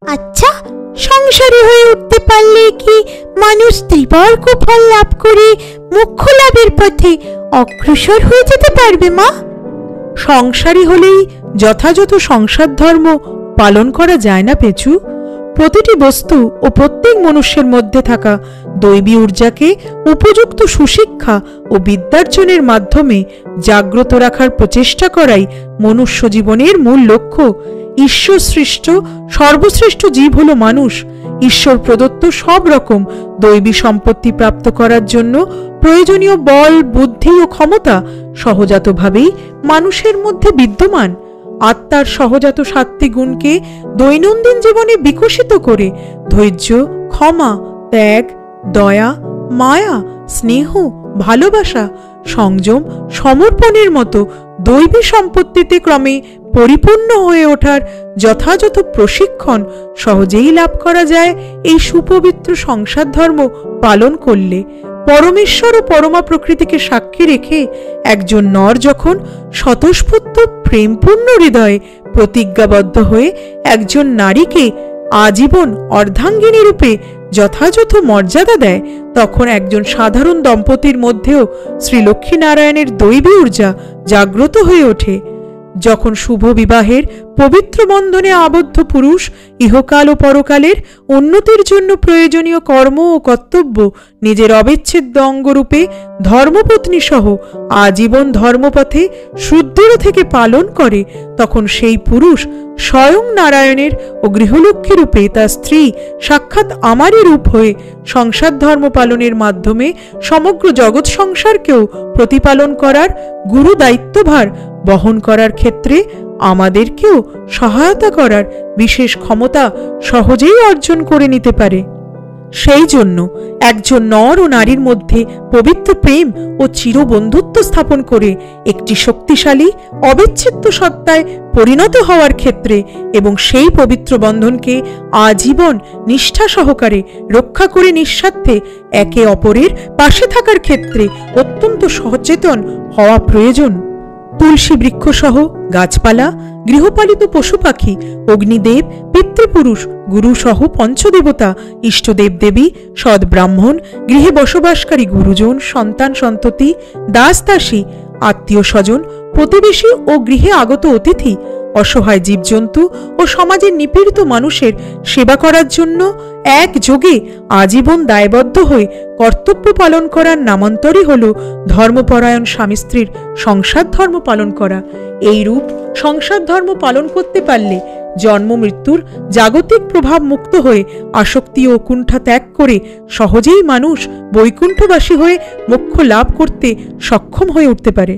আচ্ছা, সংসারী হয়ে উঠতে পারলে কি মানুষ ত্রিবর্গ ফল লাভ করে মোক্ষ লাভের পথে অগ্রসর হয়ে যেতে পারবে মা? সংসারী হলেই যথাযথ সংসার ধর্ম পালন করা যায় না পেঁচু। প্রতিটি বস্তু ও প্রত্যেক মনুষ্যের মধ্যে থাকা দৈবী ঊর্জাকে উপযুক্ত সুশিক্ষা ও বিদ্যার্জনের মাধ্যমে জাগ্রত রাখার প্রচেষ্টা করাই মনুষ্য জীবনের মূল লক্ষ্য। ঈশ্বর সৃষ্ট সর্বশ্রেষ্ঠ জীব হল মানুষ। ঈশ্বর প্রদত্ত সব রকম দৈবী সম্পত্তি প্রাপ্ত করার জন্য প্রয়োজনীয় বল, বুদ্ধি ও ক্ষমতা সহজাতভাবেই মানুষের মধ্যে বিদ্যমান। আত্মার সহজাত সাত্ত্বিক গুণকে দৈনন্দিন জীবনে বিকশিত করে ধৈর্য, ক্ষমা, ত্যাগ, দয়া, মায়া, স্নেহ, ভালোবাসা, সংযম, সমর্পণের মতো দৈবী সম্পত্তিতে ক্রমে পরিপূর্ণ হয়ে ওঠার যথাযথ প্রশিক্ষণ সহজেই লাভ করা যায় এই সুপবিত্র সংসার ধর্ম পালন করলে। পরমেশ্বর ও পরমা প্রকৃতিকে সাক্ষী রেখে একজন নর যখন স্বতঃস্ফূর্ত প্রেমপূর্ণ হৃদয়ে প্রতিজ্ঞাবদ্ধ হয়ে একজন নারীকে আজীবন অর্ধাঙ্গিনী রূপে যথাযথ মর্যাদা দেয়, তখন একজন সাধারণ দম্পতির মধ্যেও শ্রীলক্ষ্মীনারায়ণের দৈবী ঊর্জা জাগ্রত হয়ে ওঠে। যখন শুভ বিবাহের পবিত্র বন্ধনে আবদ্ধ পুরুষ ইহকাল ও পরকালের উন্নতির জন্য প্রয়োজনীয় কর্ম ও কর্তব্য নিজের অবিচ্ছেদ্য অঙ্গরূপে ধর্মপত্নী সহ আজীবন ধর্মপথে সুদৃঢ় থেকে পালন করে, তখন সেই পুরুষ স্বয়ং নারায়ণের ও গৃহলক্ষ্মী রূপে তার স্ত্রী সাক্ষাৎ আমারই রূপ হয়ে সংসার ধর্ম পালনের মাধ্যমে সমগ্র জগৎ সংসারকেও প্রতিপালন করার গুরু দায়িত্বভার বহন করার ক্ষেত্রে আমাদেরকেও সহায়তা করার বিশেষ ক্ষমতা সহজেই অর্জন করে নিতে পারে। সেই জন্য একজন নর ও নারীর মধ্যে পবিত্র প্রেম ও চিরবন্ধুত্ব স্থাপন করে একটি শক্তিশালী অবিচ্ছেদ্য সত্তায় পরিণত হওয়ার ক্ষেত্রে এবং সেই পবিত্র বন্ধনকে আজীবন নিষ্ঠা সহকারে রক্ষা করে নিঃস্বার্থে একে অপরের পাশে থাকার ক্ষেত্রে অত্যন্ত সচেতন হওয়া প্রয়োজন। তুলসী বৃক্ষসহ গাছপালা, গৃহপালিত পশু পাখি, অগ্নিদেব, পিতৃপুরুষ, গুরুসহ পঞ্চদেবতা, ইষ্টদেব দেবী, সদ্ব্রাহ্মণ, গৃহে বসবাসকারী গুরুজন, সন্তান সন্ততি, দাস দাসী, আত্মীয় স্বজন, প্রতিবেশী ও গৃহে আগত অতিথি, অসহায় জীবজন্তু ও সমাজের নিপীড়িত মানুষের সেবা করার জন্য একযোগে আজীবন দায়বদ্ধ হয়ে কর্তব্য পালন করার নামান্তরই হল ধর্মপরায়ণ স্বামী স্ত্রীর সংসার ধর্ম পালন করা। এই রূপ সংসার ধর্ম পালন করতে পারলে জন্ম মৃত্যুর জাগতিক প্রভাব মুক্ত হয়ে আসক্তি ও কুণ্ঠা ত্যাগ করে সহজেই মানুষ বৈকুণ্ঠবাসী হয়ে মোক্ষ লাভ করতে সক্ষম হয়ে উঠতে পারে।